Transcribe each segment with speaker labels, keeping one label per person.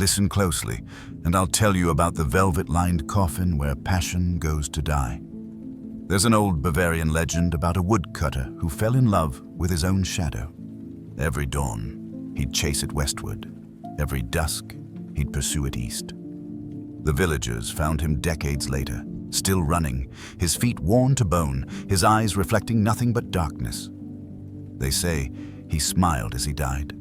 Speaker 1: Listen closely, and I'll tell you about the velvet-lined coffin where passion goes to die. There's an old Bavarian legend about a woodcutter who fell in love with his own shadow. Every dawn, he'd chase it westward. Every dusk, he'd pursue it east. The villagers found him decades later, still running, his feet worn to bone, his eyes reflecting nothing but darkness. They say he smiled as he died,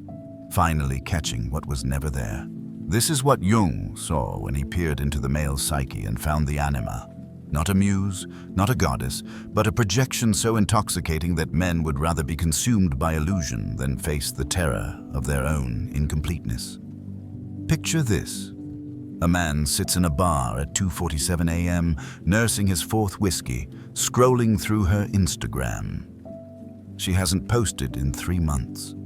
Speaker 1: finally catching what was never there. This is what Jung saw when he peered into the male psyche and found the anima. Not a muse, not a goddess, but a projection so intoxicating that men would rather be consumed by illusion than face the terror of their own incompleteness. Picture this. A man sits in a bar at 2:47 a.m., nursing his fourth whiskey, scrolling through her Instagram. She hasn't posted in 3 months.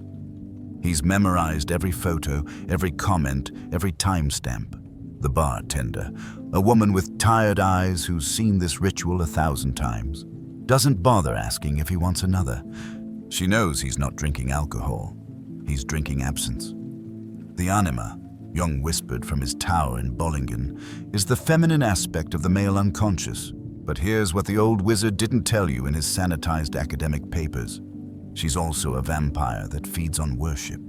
Speaker 1: He's memorized every photo, every comment, every timestamp. The bartender, a woman with tired eyes who's seen this ritual 1,000 times, doesn't bother asking if he wants another. She knows he's not drinking alcohol. He's drinking absence. The anima, Jung whispered from his tower in Bollingen, is the feminine aspect of the male unconscious. But here's what the old wizard didn't tell you in his sanitized academic papers. She's also a vampire that feeds on worship.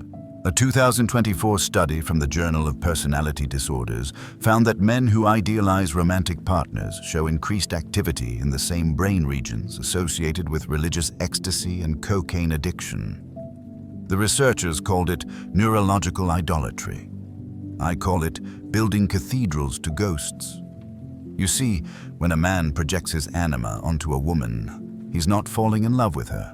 Speaker 1: A 2024 study from the Journal of Personality Disorders found that men who idealize romantic partners show increased activity in the same brain regions associated with religious ecstasy and cocaine addiction. The researchers called it neurological idolatry. I call it building cathedrals to ghosts. You see, when a man projects his anima onto a woman, he's not falling in love with her.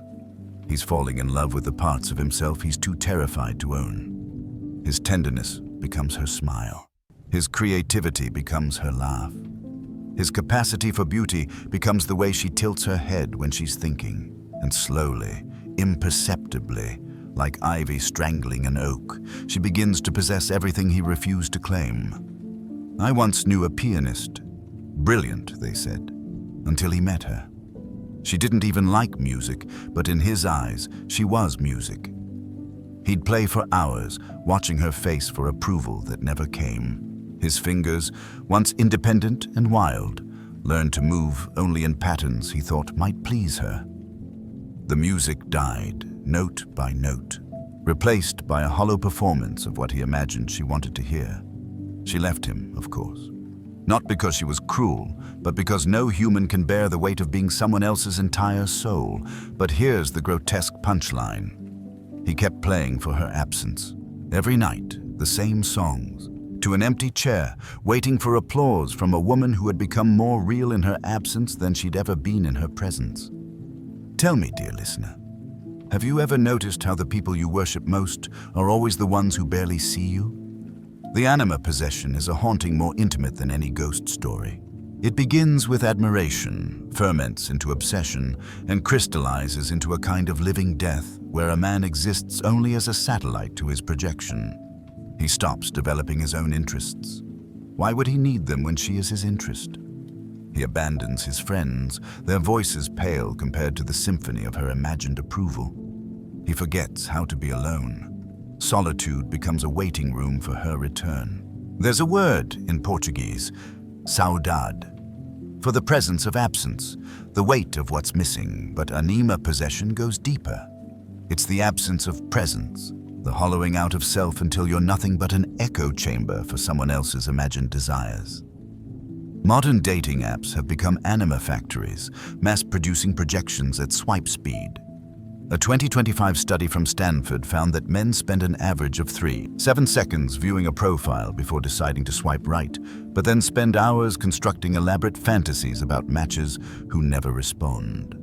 Speaker 1: He's falling in love with the parts of himself he's too terrified to own. His tenderness becomes her smile. His creativity becomes her laugh. His capacity for beauty becomes the way she tilts her head when she's thinking. And slowly, imperceptibly, like ivy strangling an oak, she begins to possess everything he refused to claim. I once knew a pianist. Brilliant, they said, until he met her. She didn't even like music, but in his eyes, she was music. He'd play for hours, watching her face for approval that never came. His fingers, once independent and wild, learned to move only in patterns he thought might please her. The music died, note by note, replaced by a hollow performance of what he imagined she wanted to hear. She left him, of course. Not because she was cruel, but because no human can bear the weight of being someone else's entire soul. But here's the grotesque punchline. He kept playing for her absence. Every night, the same songs. To an empty chair, waiting for applause from a woman who had become more real in her absence than she'd ever been in her presence. Tell me, dear listener, have you ever noticed how the people you worship most are always the ones who barely see you? The anima possession is a haunting more intimate than any ghost story. It begins with admiration, ferments into obsession, and crystallizes into a kind of living death where a man exists only as a satellite to his projection. He stops developing his own interests. Why would he need them when she is his interest? He abandons his friends, their voices pale compared to the symphony of her imagined approval. He forgets how to be alone. Solitude becomes a waiting room for her return. There's a word in Portuguese, saudade, for the presence of absence, the weight of what's missing, but anima possession goes deeper. It's the absence of presence, the hollowing out of self until you're nothing but an echo chamber for someone else's imagined desires. Modern dating apps have become anima factories, mass-producing projections at swipe speed. A 2025 study from Stanford found that men spend an average of 7 seconds viewing a profile before deciding to swipe right, but then spend hours constructing elaborate fantasies about matches who never respond.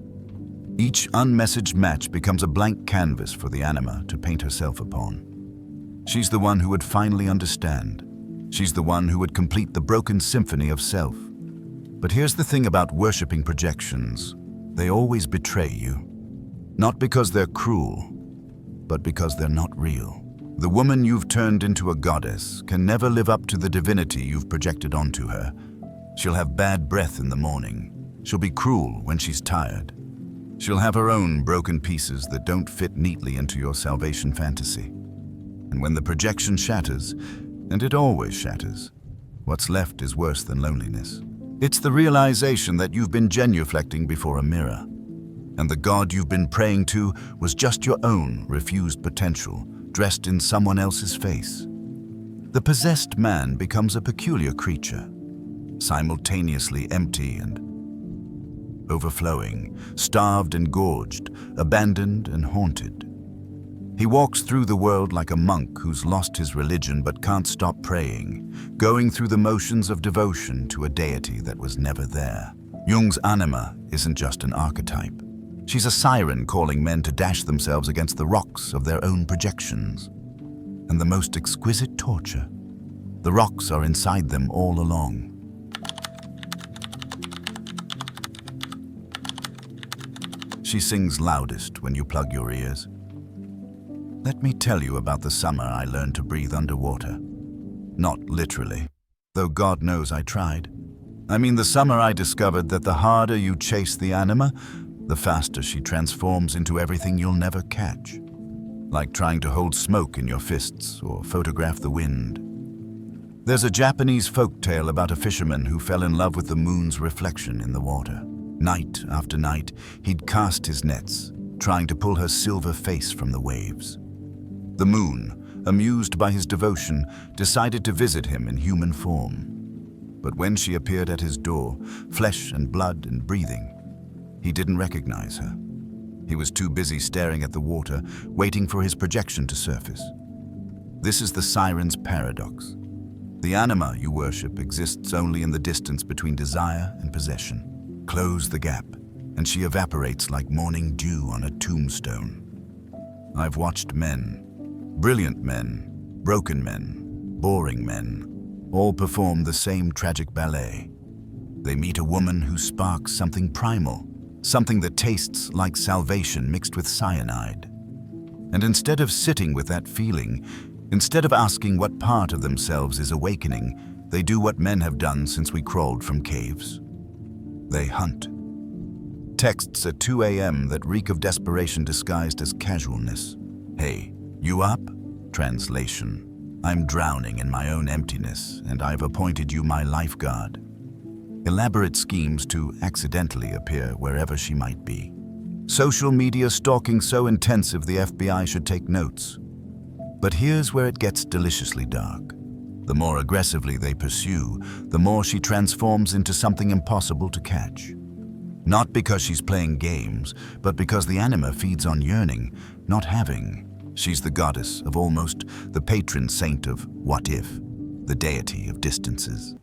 Speaker 1: Each unmessaged match becomes a blank canvas for the anima to paint herself upon. She's the one who would finally understand. She's the one who would complete the broken symphony of self. But here's the thing about worshipping projections. They always betray you. Not because they're cruel, but because they're not real. The woman you've turned into a goddess can never live up to the divinity you've projected onto her. She'll have bad breath in the morning. She'll be cruel when she's tired. She'll have her own broken pieces that don't fit neatly into your salvation fantasy. And when the projection shatters, And it always shatters. What's left is worse than loneliness. It's the realization that you've been genuflecting before a mirror, and the God you've been praying to was just your own refused potential, dressed in someone else's face. The possessed man becomes a peculiar creature, simultaneously empty and overflowing, starved and gorged, abandoned and haunted. He walks through the world like a monk who's lost his religion but can't stop praying, going through the motions of devotion to a deity that was never there. Jung's Anima isn't just an archetype. She's a siren calling men to dash themselves against the rocks of their own projections. And the most exquisite torture, the rocks are inside them all along. She sings loudest when you plug your ears. Let me tell you about the summer I learned to breathe underwater. Not literally, though God knows I tried. I mean the summer I discovered that the harder you chase the anima, the faster she transforms into everything you'll never catch. Like trying to hold smoke in your fists or photograph the wind. There's a Japanese folk tale about a fisherman who fell in love with the moon's reflection in the water. Night after night, he'd cast his nets, trying to pull her silver face from the waves. The moon, amused by his devotion, decided to visit him in human form. But when she appeared at his door, flesh and blood and breathing, he didn't recognize her. He was too busy staring at the water, waiting for his projection to surface. This is the siren's paradox. The anima you worship exists only in the distance between desire and possession. Close the gap, and she evaporates like morning dew on a tombstone. I've watched men, brilliant men, broken men, boring men, all perform the same tragic ballet. They meet a woman who sparks something primal, something that tastes like salvation mixed with cyanide. And instead of sitting with that feeling, instead of asking what part of themselves is awakening, they do what men have done since we crawled from caves. They hunt. Texts at 2 a.m. that reek of desperation disguised as casualness. Hey, you up? Translation. I'm drowning in my own emptiness, and I've appointed you my lifeguard. Elaborate schemes to accidentally appear wherever she might be. Social media stalking so intensive the FBI should take notes. But here's where it gets deliciously dark. The more aggressively they pursue, the more she transforms into something impossible to catch. Not because she's playing games, but because the anima feeds on yearning, not having. She's the goddess of almost, the patron saint of what if, the deity of distances.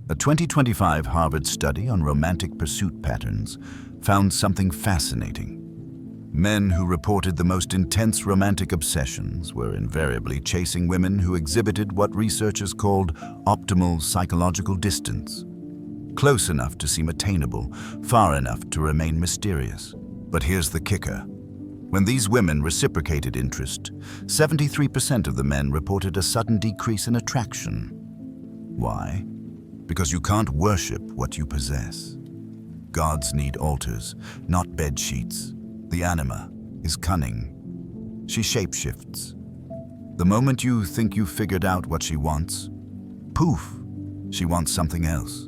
Speaker 1: A 2025 Harvard study on romantic pursuit patterns found something fascinating. Men who reported the most intense romantic obsessions were invariably chasing women who exhibited what researchers called optimal psychological distance. Close enough to seem attainable, far enough to remain mysterious. But here's the kicker. When these women reciprocated interest, 73% of the men reported a sudden decrease in attraction. Why? Because you can't worship what you possess. Gods need altars, not bed sheets. The anima is cunning. She shapeshifts. The moment you think you've figured out what she wants, poof, she wants something else.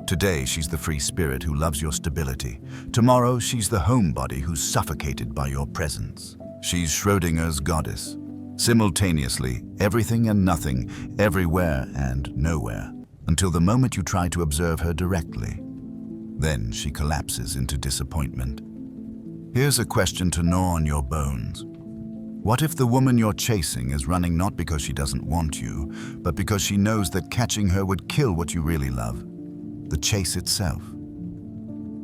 Speaker 1: Today, she's the free spirit who loves your stability. Tomorrow, she's the homebody who's suffocated by your presence. She's Schrodinger's goddess. Simultaneously, everything and nothing, everywhere and nowhere, until the moment you try to observe her directly. Then she collapses into disappointment. Here's a question to gnaw on your bones. What if the woman you're chasing is running not because she doesn't want you, but because she knows that catching her would kill what you really love? The chase itself.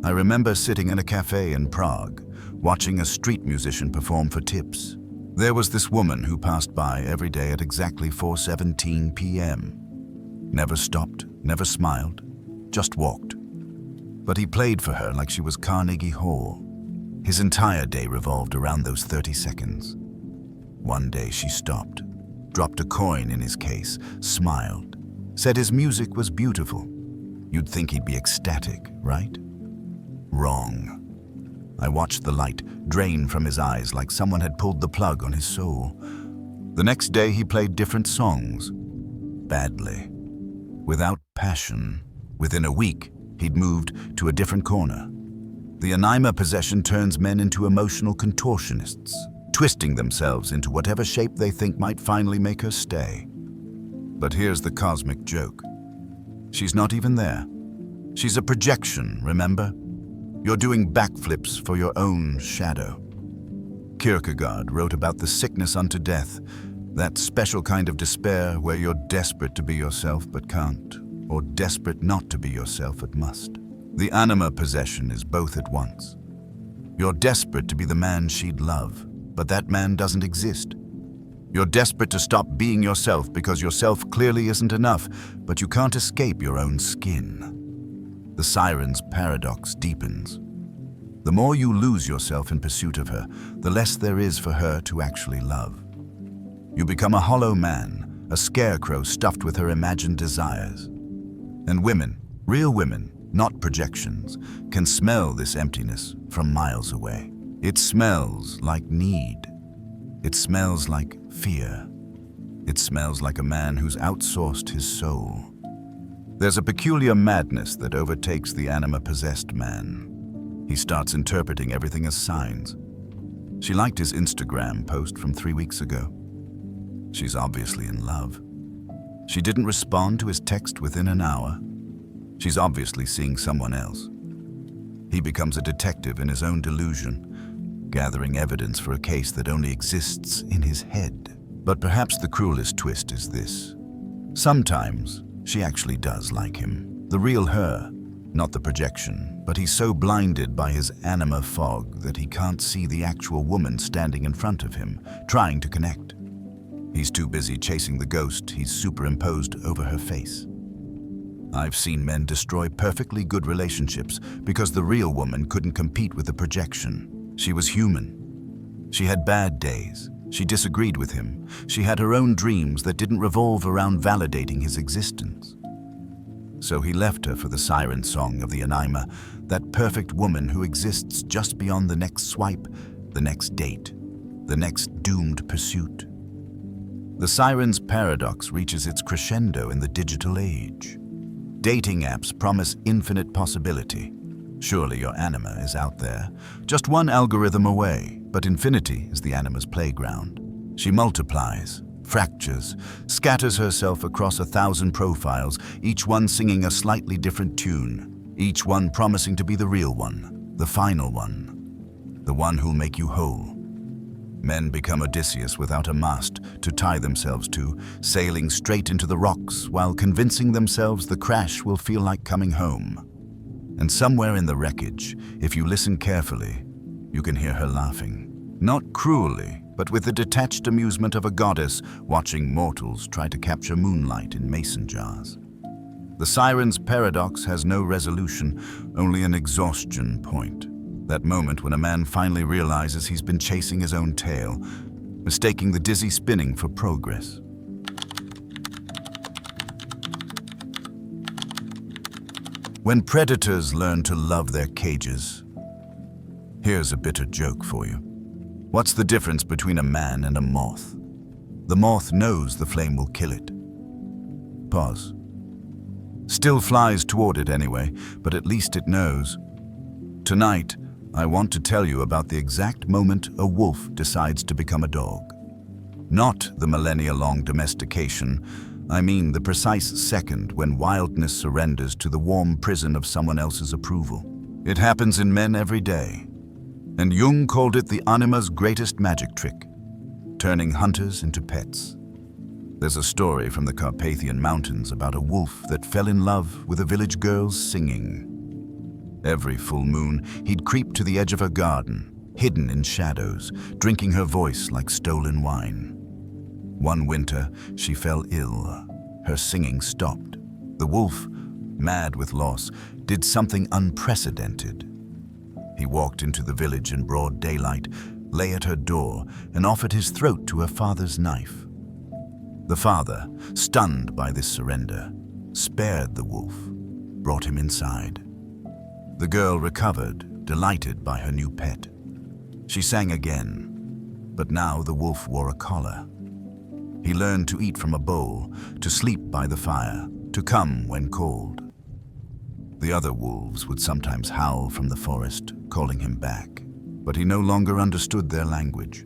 Speaker 1: I remember sitting in a cafe in Prague, watching a street musician perform for tips. There was this woman who passed by every day at exactly 4:17 p.m. Never stopped, never smiled, just walked. But he played for her like she was Carnegie Hall. His entire day revolved around those 30 seconds. One day she stopped, dropped a coin in his case, smiled, said his music was beautiful. You'd think he'd be ecstatic, right? Wrong. I watched the light drain from his eyes like someone had pulled the plug on his soul. The next day he played different songs, badly. Without passion, within a week, he'd moved to a different corner. The Anima possession turns men into emotional contortionists, twisting themselves into whatever shape they think might finally make her stay. But here's the cosmic joke. She's not even there. She's a projection, remember? You're doing backflips for your own shadow. Kierkegaard wrote about the sickness unto death, that special kind of despair where you're desperate to be yourself but can't, or desperate not to be yourself but must. The Anima possession is both at once. You're desperate to be the man she'd love, but that man doesn't exist. You're desperate to stop being yourself because yourself clearly isn't enough, but you can't escape your own skin. The siren's paradox deepens. The more you lose yourself in pursuit of her, the less there is for her to actually love. You become a hollow man, a scarecrow stuffed with her imagined desires. And women, real women, not projections, can smell this emptiness from miles away. It smells like need. It smells like fear. It smells like a man who's outsourced his soul. There's a peculiar madness that overtakes the Anima-possessed man. He starts interpreting everything as signs. She liked his Instagram post from 3 weeks ago. She's obviously in love. She didn't respond to his text within an hour. She's obviously seeing someone else. He becomes a detective in his own delusion, gathering evidence for a case that only exists in his head. But perhaps the cruelest twist is this. Sometimes she actually does like him, the real her, not the projection, but he's so blinded by his Anima fog that he can't see the actual woman standing in front of him, trying to connect. He's too busy chasing the ghost he's superimposed over her face. I've seen men destroy perfectly good relationships because the real woman couldn't compete with the projection. She was human. She had bad days. She disagreed with him. She had her own dreams that didn't revolve around validating his existence. So he left her for the siren song of the Anima, that perfect woman who exists just beyond the next swipe, the next date, the next doomed pursuit. The siren's paradox reaches its crescendo in the digital age. Dating apps promise infinite possibility. Surely your Anima is out there, just one algorithm away, but infinity is the Anima's playground. She multiplies, fractures, scatters herself across 1,000 profiles, each one singing a slightly different tune, each one promising to be the real one, the final one, the one who'll make you whole. Men become Odysseus without a mast to tie themselves to, sailing straight into the rocks while convincing themselves the crash will feel like coming home. And somewhere in the wreckage, if you listen carefully, you can hear her laughing. Not cruelly, but with the detached amusement of a goddess watching mortals try to capture moonlight in mason jars. The siren's paradox has no resolution, only an exhaustion point. That moment when a man finally realizes he's been chasing his own tail, mistaking the dizzy spinning for progress. When predators learn to love their cages, here's a bitter joke for you. What's the difference between a man and a moth? The moth knows the flame will kill it. Pause. Still flies toward it anyway, but at least it knows. Tonight, I want to tell you about the exact moment a wolf decides to become a dog. Not the millennia-long domestication, I mean the precise second when wildness surrenders to the warm prison of someone else's approval. It happens in men every day, and Jung called it the Anima's greatest magic trick, turning hunters into pets. There's a story from the Carpathian Mountains about a wolf that fell in love with a village girl's singing. Every full moon, he'd creep to the edge of her garden, hidden in shadows, drinking her voice like stolen wine. One winter, she fell ill. Her singing stopped. The wolf, mad with loss, did something unprecedented. He walked into the village in broad daylight, lay at her door, and offered his throat to her father's knife. The father, stunned by this surrender, spared the wolf, brought him inside. The girl recovered, delighted by her new pet. She sang again, but now the wolf wore a collar. He learned to eat from a bowl, to sleep by the fire, to come when called. The other wolves would sometimes howl from the forest, calling him back, but he no longer understood their language.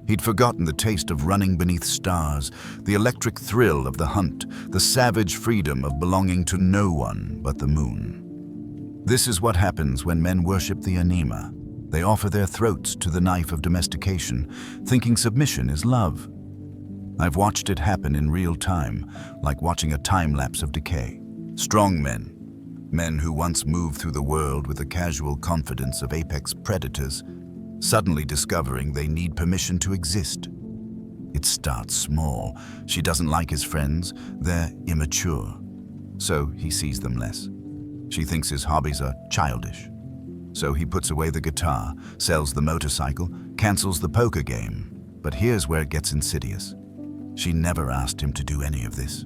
Speaker 1: He'd forgotten the taste of running beneath stars, the electric thrill of the hunt, the savage freedom of belonging to no one but the moon. This is what happens when men worship the Anima. They offer their throats to the knife of domestication, thinking submission is love. I've watched it happen in real time, like watching a time-lapse of decay. Strong men who once moved through the world with the casual confidence of apex predators, suddenly discovering they need permission to exist. It starts small. She doesn't like his friends, they're immature, so he sees them less. She thinks his hobbies are childish, so he puts away the guitar, sells the motorcycle, cancels the poker game. But here's where it gets insidious. She never asked him to do any of this.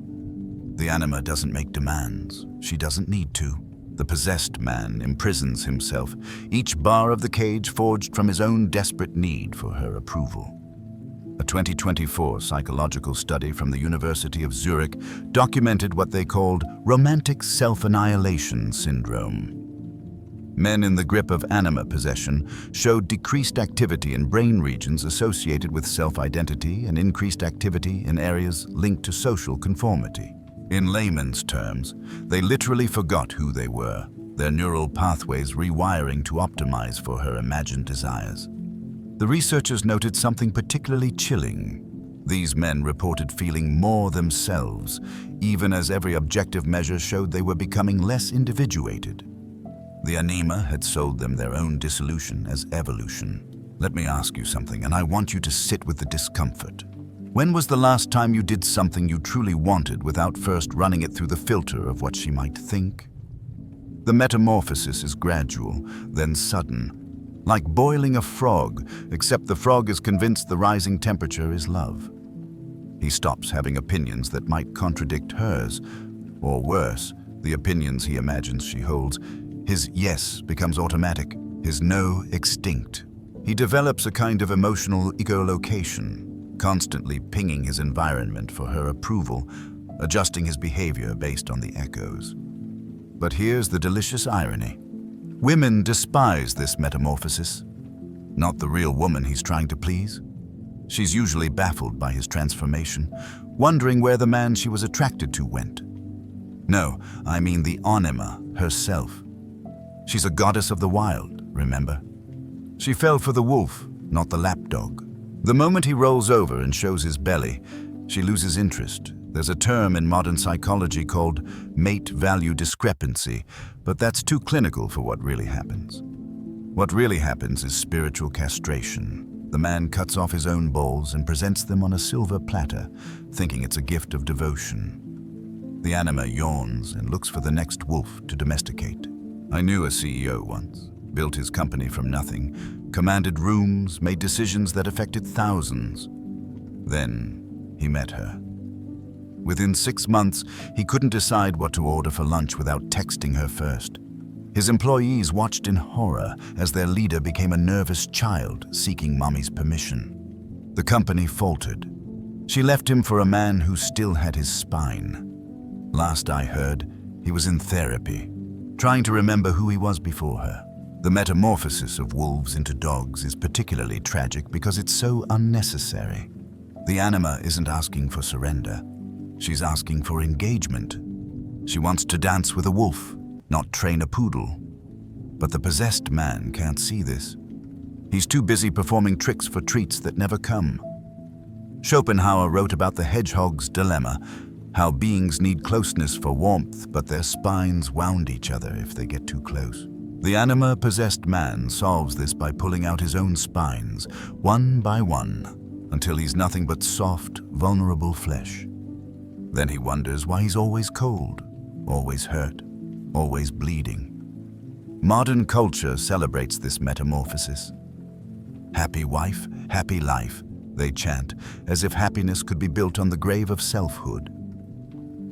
Speaker 1: The Anima doesn't make demands. She doesn't need to. The possessed man imprisons himself, each bar of the cage forged from his own desperate need for her approval. A 2024 psychological study from the University of Zurich documented what they called romantic self-annihilation syndrome. Men in the grip of Anima possession showed decreased activity in brain regions associated with self-identity and increased activity in areas linked to social conformity. In layman's terms, they literally forgot who they were, their neural pathways rewiring to optimize for her imagined desires. The researchers noted something particularly chilling. These men reported feeling more themselves, even as every objective measure showed they were becoming less individuated. The Anima had sold them their own dissolution as evolution. Let me ask you something, and I want you to sit with the discomfort. When was the last time you did something you truly wanted without first running it through the filter of what she might think? The metamorphosis is gradual, then sudden. Like boiling a frog, except the frog is convinced the rising temperature is love. He stops having opinions that might contradict hers, or worse, the opinions he imagines she holds. His yes becomes automatic, his no extinct. He develops a kind of emotional echolocation, constantly pinging his environment for her approval, adjusting his behavior based on the echoes. But here's the delicious irony. Women despise this metamorphosis. Not the real woman he's trying to please. She's usually baffled by his transformation, wondering where the man she was attracted to went. No, I mean the Anima herself. She's a goddess of the wild, remember? She fell for the wolf, not the lapdog. The moment he rolls over and shows his belly, she loses interest. There's a term in modern psychology called mate-value discrepancy, but that's too clinical for what really happens. What really happens is spiritual castration. The man cuts off his own balls and presents them on a silver platter, thinking it's a gift of devotion. The Anima yawns and looks for the next wolf to domesticate. I knew a CEO once, built his company from nothing, commanded rooms, made decisions that affected thousands. Then he met her. Within 6 months, he couldn't decide what to order for lunch without texting her first. His employees watched in horror as their leader became a nervous child seeking mommy's permission. The company faltered. She left him for a man who still had his spine. Last I heard, he was in therapy, trying to remember who he was before her. The metamorphosis of wolves into dogs is particularly tragic because it's so unnecessary. The Anima isn't asking for surrender. She's asking for engagement. She wants to dance with a wolf, not train a poodle. But the possessed man can't see this. He's too busy performing tricks for treats that never come. Schopenhauer wrote about the hedgehog's dilemma, how beings need closeness for warmth, but their spines wound each other if they get too close. The Anima-possessed man solves this by pulling out his own spines, one by one, until he's nothing but soft, vulnerable flesh. Then he wonders why he's always cold, always hurt, always bleeding. Modern culture celebrates this metamorphosis. Happy wife, happy life, they chant, as if happiness could be built on the grave of selfhood.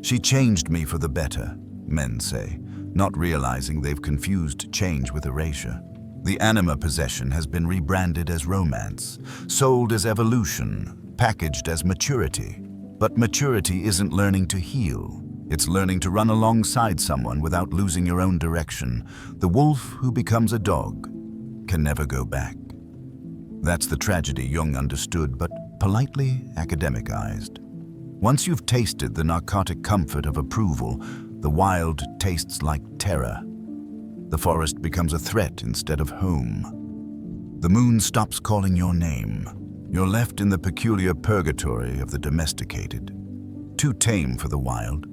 Speaker 1: She changed me for the better, men say, not realizing they've confused change with erasure. The Anima possession has been rebranded as romance, sold as evolution, packaged as maturity. But maturity isn't learning to heal. It's learning to run alongside someone without losing your own direction. The wolf who becomes a dog can never go back. That's the tragedy Jung understood, but politely academicized. Once you've tasted the narcotic comfort of approval, the wild tastes like terror. The forest becomes a threat instead of home. The moon stops calling your name. You're left in the peculiar purgatory of the domesticated. Too tame for the wild.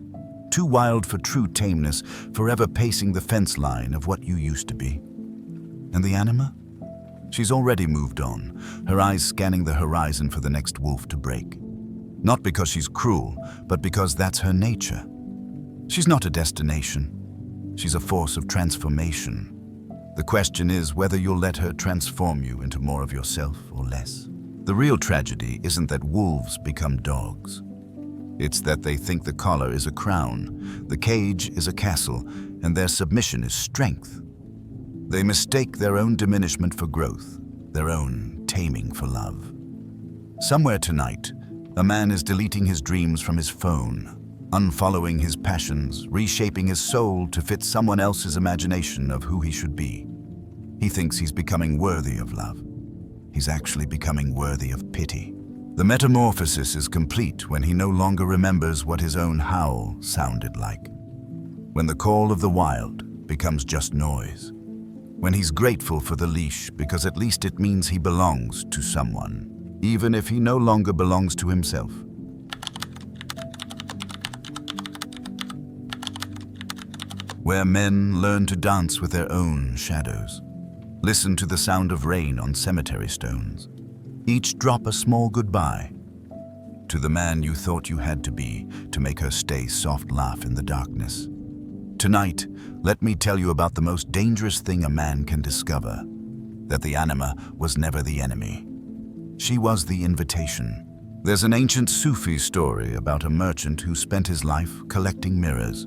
Speaker 1: Too wild for true tameness, forever pacing the fence line of what you used to be. And the Anima? She's already moved on, her eyes scanning the horizon for the next wolf to break. Not because she's cruel, but because that's her nature. She's not a destination. She's a force of transformation. The question is whether you'll let her transform you into more of yourself or less. The real tragedy isn't that wolves become dogs. It's that they think the collar is a crown, the cage is a castle, and their submission is strength. They mistake their own diminishment for growth, their own taming for love. Somewhere tonight, a man is deleting his dreams from his phone, unfollowing his passions, reshaping his soul to fit someone else's imagination of who he should be. He thinks he's becoming worthy of love. He's actually becoming worthy of pity. The metamorphosis is complete when he no longer remembers what his own howl sounded like. When the call of the wild becomes just noise. When he's grateful for the leash because at least it means he belongs to someone, even if he no longer belongs to himself. Where men learn to dance with their own shadows. Listen to the sound of rain on cemetery stones. Each drop a small goodbye to the man you thought you had to be to make her stay soft laugh in the darkness. Tonight, let me tell you about the most dangerous thing a man can discover, that the Anima was never the enemy. She was the invitation. There's an ancient Sufi story about a merchant who spent his life collecting mirrors,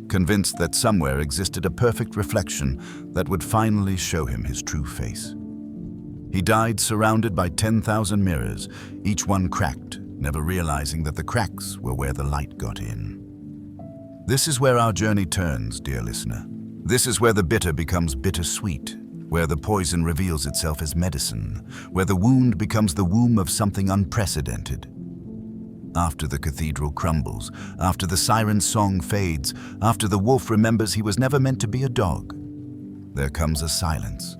Speaker 1: convinced that somewhere existed a perfect reflection that would finally show him his true face. He died surrounded by 10,000 mirrors, each one cracked, never realizing that the cracks were where the light got in. This is where our journey turns, dear listener. This is where the bitter becomes bittersweet, where the poison reveals itself as medicine, where the wound becomes the womb of something unprecedented. After the cathedral crumbles, after the siren's song fades, after the wolf remembers he was never meant to be a dog, there comes a silence.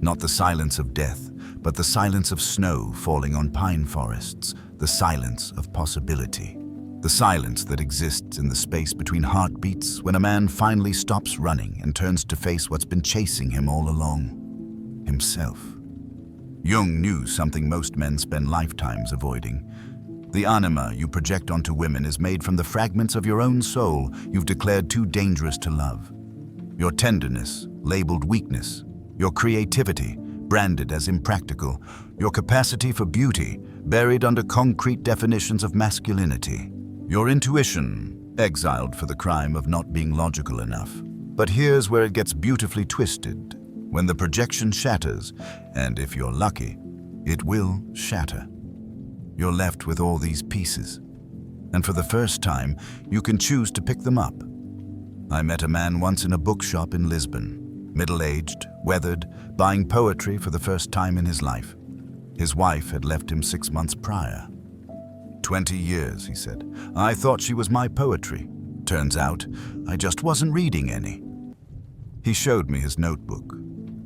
Speaker 1: Not the silence of death, but the silence of snow falling on pine forests, the silence of possibility. The silence that exists in the space between heartbeats when a man finally stops running and turns to face what's been chasing him all along, himself. Jung knew something most men spend lifetimes avoiding. The anima you project onto women is made from the fragments of your own soul you've declared too dangerous to love. Your tenderness, labeled weakness. Your creativity, branded as impractical. Your capacity for beauty, buried under concrete definitions of masculinity. Your intuition, exiled for the crime of not being logical enough. But here's where it gets beautifully twisted. When the projection shatters, and if you're lucky, it will shatter. You're left with all these pieces. And for the first time, you can choose to pick them up. I met a man once in a bookshop in Lisbon, middle-aged, weathered, buying poetry for the first time in his life. His wife had left him 6 months prior. 20 years, he said. I thought she was my poetry. Turns out, I just wasn't reading any. He showed me his notebook.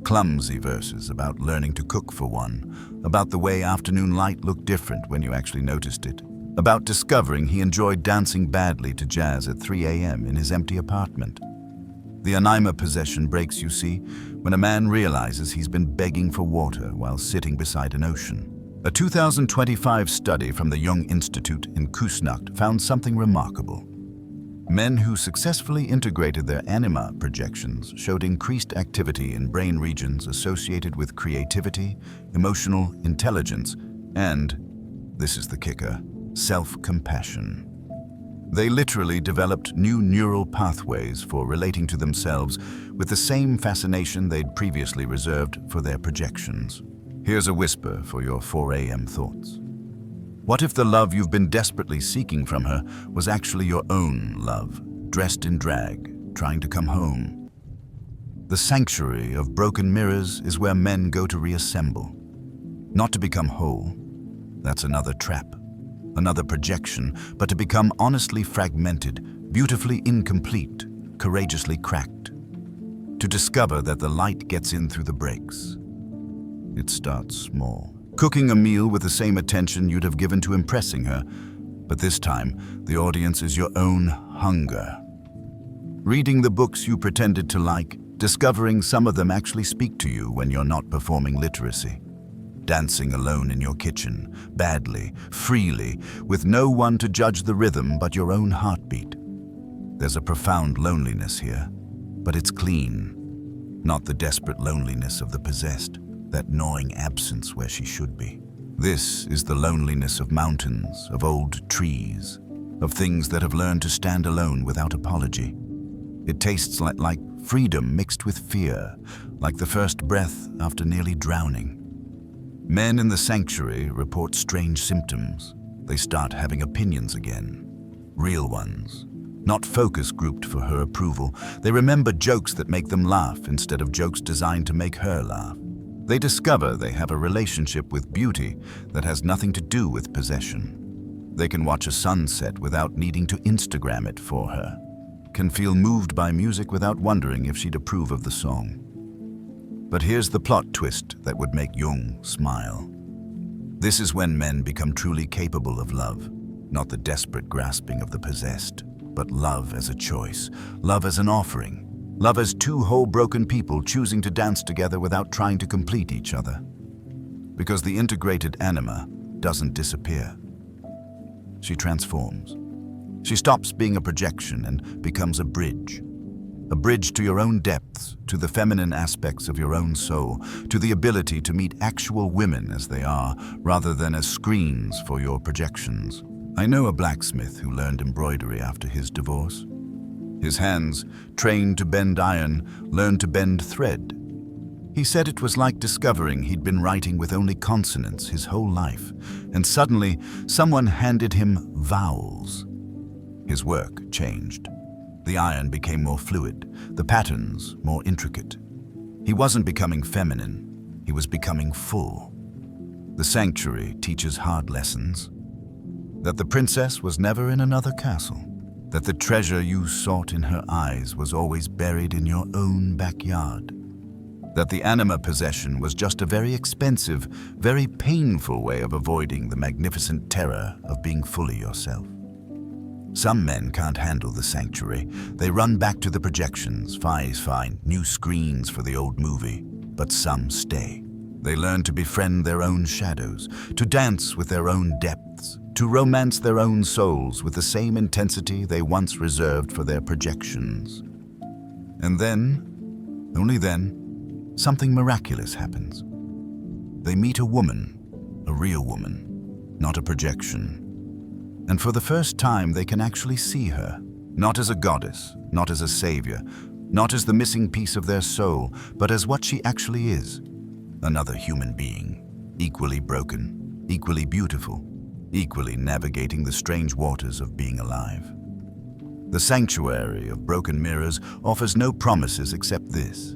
Speaker 1: Clumsy verses about learning to cook for one, about the way afternoon light looked different when you actually noticed it, about discovering he enjoyed dancing badly to jazz at 3 a.m. in his empty apartment. The Anima possession breaks, you see, when a man realizes he's been begging for water while sitting beside an ocean. A 2025 study from the Jung Institute in Kusnacht found something remarkable. Men who successfully integrated their anima projections showed increased activity in brain regions associated with creativity, emotional intelligence, and, this is the kicker, self-compassion. They literally developed new neural pathways for relating to themselves with the same fascination they'd previously reserved for their projections. Here's a whisper for your 4 a.m. thoughts. What if the love you've been desperately seeking from her was actually your own love, dressed in drag, trying to come home? The sanctuary of broken mirrors is where men go to reassemble. Not to become whole, that's another trap, another projection, but to become honestly fragmented, beautifully incomplete, courageously cracked. To discover that the light gets in through the breaks. It starts small. Cooking a meal with the same attention you'd have given to impressing her, but this time, the audience is your own hunger. Reading the books you pretended to like, discovering some of them actually speak to you when you're not performing literacy. Dancing alone in your kitchen, badly, freely, with no one to judge the rhythm but your own heartbeat. There's a profound loneliness here, but it's clean. Not the desperate loneliness of the possessed, that gnawing absence where she should be. This is the loneliness of mountains, of old trees, of things that have learned to stand alone without apology. It tastes like freedom mixed with fear, like the first breath after nearly drowning. Men in the sanctuary report strange symptoms. They start having opinions again. Real ones. Not focus grouped for her approval. They remember jokes that make them laugh instead of jokes designed to make her laugh. They discover they have a relationship with beauty that has nothing to do with possession. They can watch a sunset without needing to Instagram it for her. Can feel moved by music without wondering if she'd approve of the song. But here's the plot twist that would make Jung smile. This is when men become truly capable of love, not the desperate grasping of the possessed, but love as a choice, love as an offering. Love as two whole broken people choosing to dance together without trying to complete each other. Because the integrated Anima doesn't disappear. She transforms. She stops being a projection and becomes a bridge. A bridge to your own depths, to the feminine aspects of your own soul, to the ability to meet actual women as they are, rather than as screens for your projections. I know a blacksmith who learned embroidery after his divorce. His hands, trained to bend iron, learned to bend thread. He said it was like discovering he'd been writing with only consonants his whole life, and suddenly someone handed him vowels. His work changed. The iron became more fluid, the patterns more intricate. He wasn't becoming feminine, he was becoming full. The sanctuary teaches hard lessons. That the princess was never in another castle. That the treasure you sought in her eyes was always buried in your own backyard. That the Anima possession was just a very expensive, very painful way of avoiding the magnificent terror of being fully yourself. Some men can't handle the sanctuary. They run back to the projections, fine, new screens for the old movie. But some stay. They learn to befriend their own shadows, to dance with their own depths, to romance their own souls with the same intensity they once reserved for their projections. And then, only then, something miraculous happens. They meet a woman, a real woman, not a projection. And for the first time, they can actually see her, not as a goddess, not as a savior, not as the missing piece of their soul, but as what she actually is. Another human being, equally broken, equally beautiful, equally navigating the strange waters of being alive. The sanctuary of broken mirrors offers no promises except this.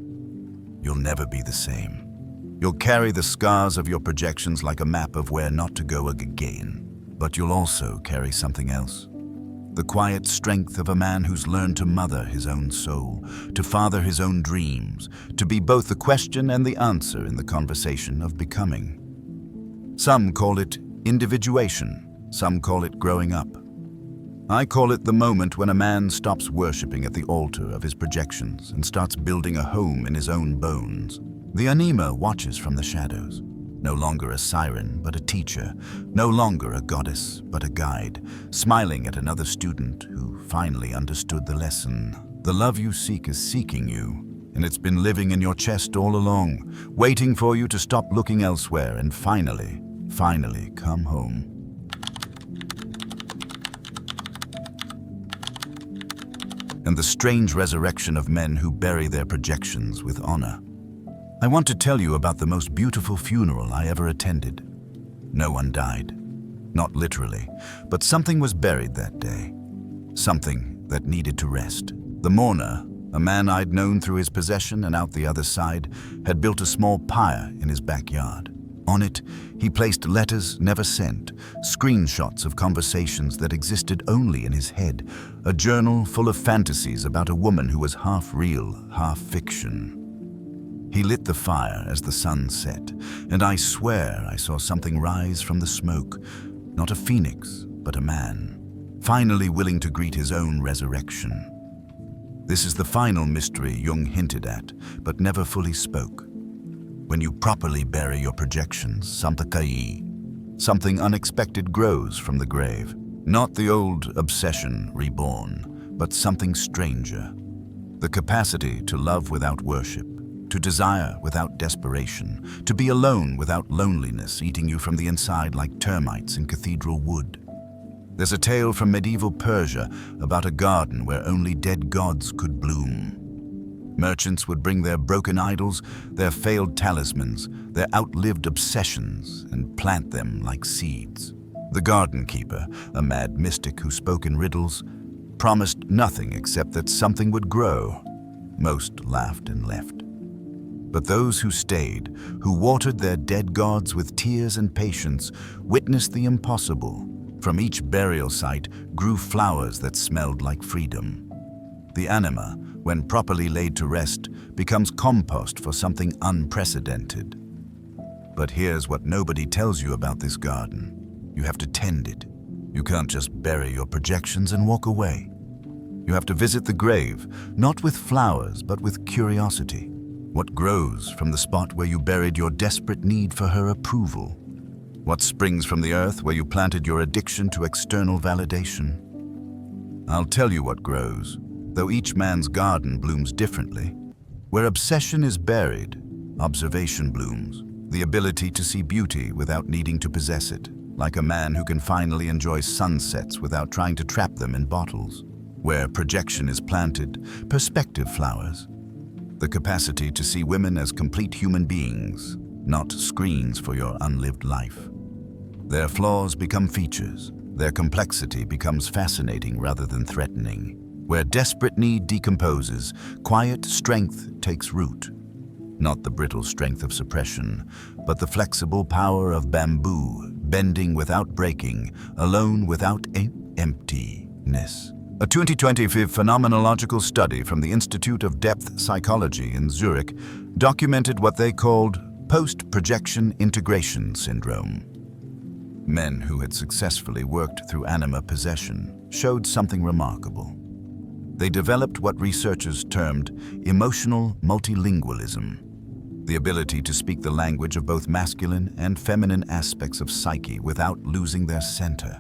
Speaker 1: You'll never be the same. You'll carry the scars of your projections like a map of where not to go again. But you'll also carry something else. The quiet strength of a man who's learned to mother his own soul, to father his own dreams, to be both the question and the answer in the conversation of becoming. Some call it individuation, some call it growing up. I call it the moment when a man stops worshipping at the altar of his projections and starts building a home in his own bones. The Anima watches from the shadows. No longer a siren, but a teacher. No longer a goddess, but a guide, smiling at another student who finally understood the lesson. The love you seek is seeking you, and it's been living in your chest all along, waiting for you to stop looking elsewhere and finally come home. And the strange resurrection of men who bury their projections with honor. I want to tell you about the most beautiful funeral I ever attended. No one died. Not literally, but something was buried that day. Something that needed to rest. The mourner, a man I'd known through his possession and out the other side, had built a small pyre in his backyard. On it, he placed letters never sent, screenshots of conversations that existed only in his head, a journal full of fantasies about a woman who was half real, half fiction. He lit the fire as the sun set, and I swear I saw something rise from the smoke, not a phoenix, but a man, finally willing to greet his own resurrection. This is the final mystery Jung hinted at, but never fully spoke. When you properly bury your projections, something unexpected grows from the grave. Not the old obsession reborn, but something stranger. The capacity to love without worship, to desire without desperation, to be alone without loneliness eating you from the inside like termites in cathedral wood. There's a tale from medieval Persia about a garden where only dead gods could bloom. Merchants would bring their broken idols, their failed talismans, their outlived obsessions, and plant them like seeds. The garden keeper, a mad mystic who spoke in riddles, promised nothing except that something would grow. Most laughed and left. But those who stayed, who watered their dead gods with tears and patience, witnessed the impossible. From each burial site grew flowers that smelled like freedom. The anima, when properly laid to rest, becomes compost for something unprecedented. But here's what nobody tells you about this garden. You have to tend it. You can't just bury your projections and walk away. You have to visit the grave, not with flowers, but with curiosity. What grows from the spot where you buried your desperate need for her approval? What springs from the earth where you planted your addiction to external validation? I'll tell you what grows, though each man's garden blooms differently. Where obsession is buried, observation blooms, the ability to see beauty without needing to possess it, like a man who can finally enjoy sunsets without trying to trap them in bottles. Where projection is planted, perspective flowers, the capacity to see women as complete human beings, not screens for your unlived life. Their flaws become features. Their complexity becomes fascinating rather than threatening. Where desperate need decomposes, quiet strength takes root. Not the brittle strength of suppression, but the flexible power of bamboo, bending without breaking, alone without emptiness. A 2020 phenomenological study from the Institute of Depth Psychology in Zurich documented what they called post-projection integration syndrome. Men who had successfully worked through anima possession showed something remarkable. They developed what researchers termed emotional multilingualism, the ability to speak the language of both masculine and feminine aspects of psyche without losing their center.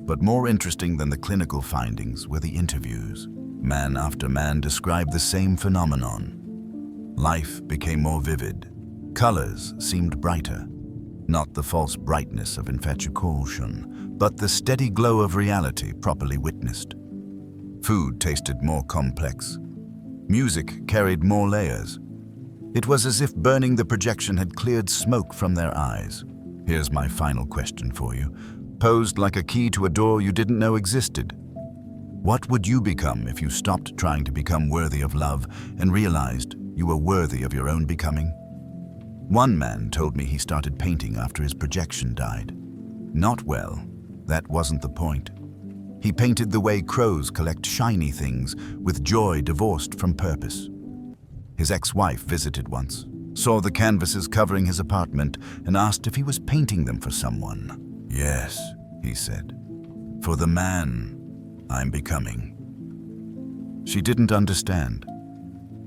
Speaker 1: But more interesting than the clinical findings were the interviews. Man after man described the same phenomenon. Life became more vivid. Colors seemed brighter. Not the false brightness of infatuation, but the steady glow of reality properly witnessed. Food tasted more complex. Music carried more layers. It was as if burning the projection had cleared smoke from their eyes. Here's my final question for you, posed like a key to a door you didn't know existed. What would you become if you stopped trying to become worthy of love and realized you were worthy of your own becoming? One man told me he started painting after his projection died. Not well. That wasn't the point. He painted the way crows collect shiny things, with joy divorced from purpose. His ex-wife visited once, saw the canvases covering his apartment, and asked if he was painting them for someone. "Yes," he said, "for the man I'm becoming." She didn't understand.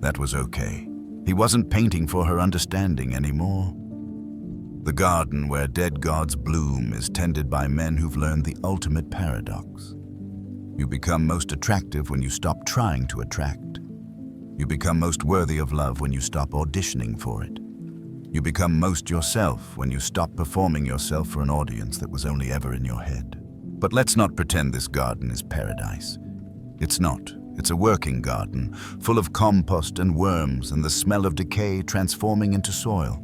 Speaker 1: That was okay. He wasn't painting for her understanding anymore. The garden where dead gods bloom is tended by men who've learned the ultimate paradox. You become most attractive when you stop trying to attract. You become most worthy of love when you stop auditioning for it. You become most yourself when you stop performing yourself for an audience that was only ever in your head. But let's not pretend this garden is paradise. It's not. It's a working garden, full of compost and worms and the smell of decay transforming into soil.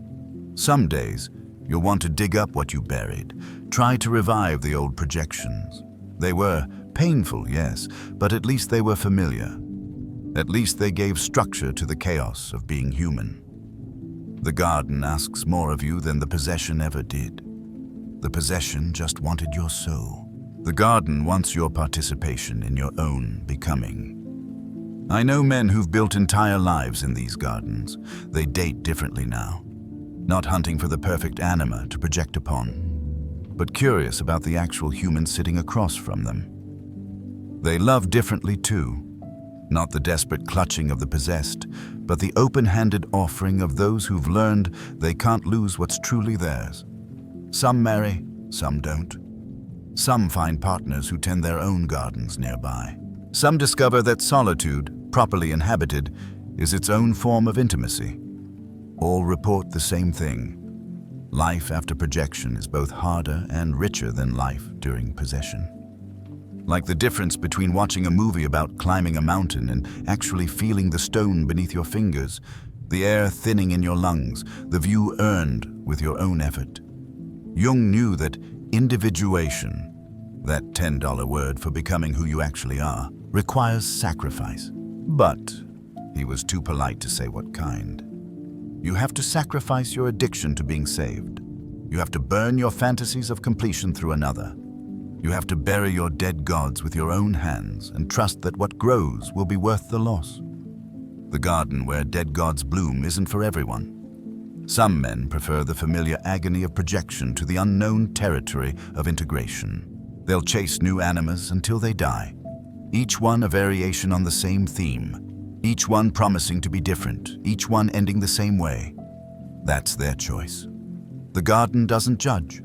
Speaker 1: Some days, You'll want to dig up what you buried, try to revive the old projections. They were painful, yes, but at least they were familiar. At least they gave structure to the chaos of being human. The garden asks more of you than the possession ever did. The possession just wanted your soul. The garden wants your participation in your own becoming. I know men who've built entire lives in these gardens. They date differently now, not hunting for the perfect anima to project upon, but curious about the actual human sitting across from them. They love differently too, not the desperate clutching of the possessed, but the open-handed offering of those who've learned they can't lose what's truly theirs. Some marry, some don't. Some find partners who tend their own gardens nearby. Some discover that solitude, properly inhabited, is its own form of intimacy. All report the same thing. Life after projection is both harder and richer than life during possession. Like the difference between watching a movie about climbing a mountain and actually feeling the stone beneath your fingers, the air thinning in your lungs, the view earned with your own effort. Jung knew that individuation, that $10 word for becoming who you actually are, requires sacrifice. But he was too polite to say what kind. You have to sacrifice your addiction to being saved. You have to burn your fantasies of completion through another. You have to bury your dead gods with your own hands and trust that what grows will be worth the loss. The garden where dead gods bloom isn't for everyone. Some men prefer the familiar agony of projection to the unknown territory of integration. They'll chase new animas until they die, each one a variation on the same theme, each one promising to be different, each one ending the same way. That's their choice. The garden doesn't judge.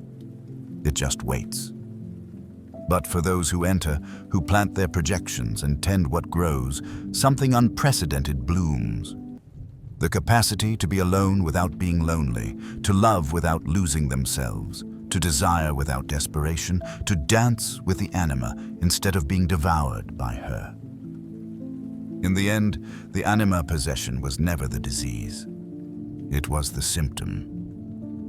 Speaker 1: It just waits. But for those who enter, who plant their projections and tend what grows, something unprecedented blooms. The capacity to be alone without being lonely, to love without losing themselves, to desire without desperation, to dance with the anima instead of being devoured by her. In the end, the anima possession was never the disease. It was the symptom.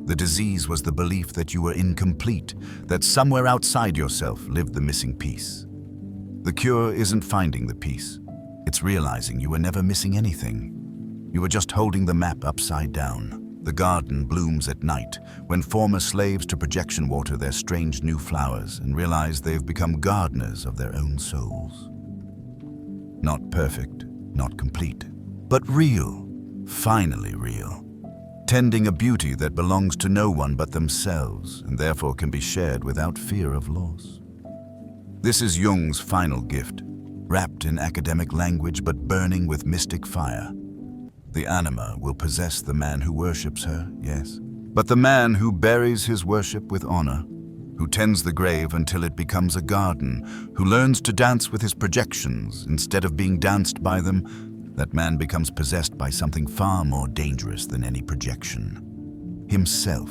Speaker 1: The disease was the belief that you were incomplete, that somewhere outside yourself lived the missing piece. The cure isn't finding the piece. It's realizing you were never missing anything. You were just holding the map upside down. The garden blooms at night, when former slaves to projection water their strange new flowers and realize they've become gardeners of their own souls. Not perfect, not complete, but real, finally real. Tending a beauty that belongs to no one but themselves and therefore can be shared without fear of loss. This is Jung's final gift, wrapped in academic language but burning with mystic fire. The anima will possess the man who worships her, yes, but the man who buries his worship with honor, who tends the grave until it becomes a garden, who learns to dance with his projections instead of being danced by them, that man becomes possessed by something far more dangerous than any projection: himself.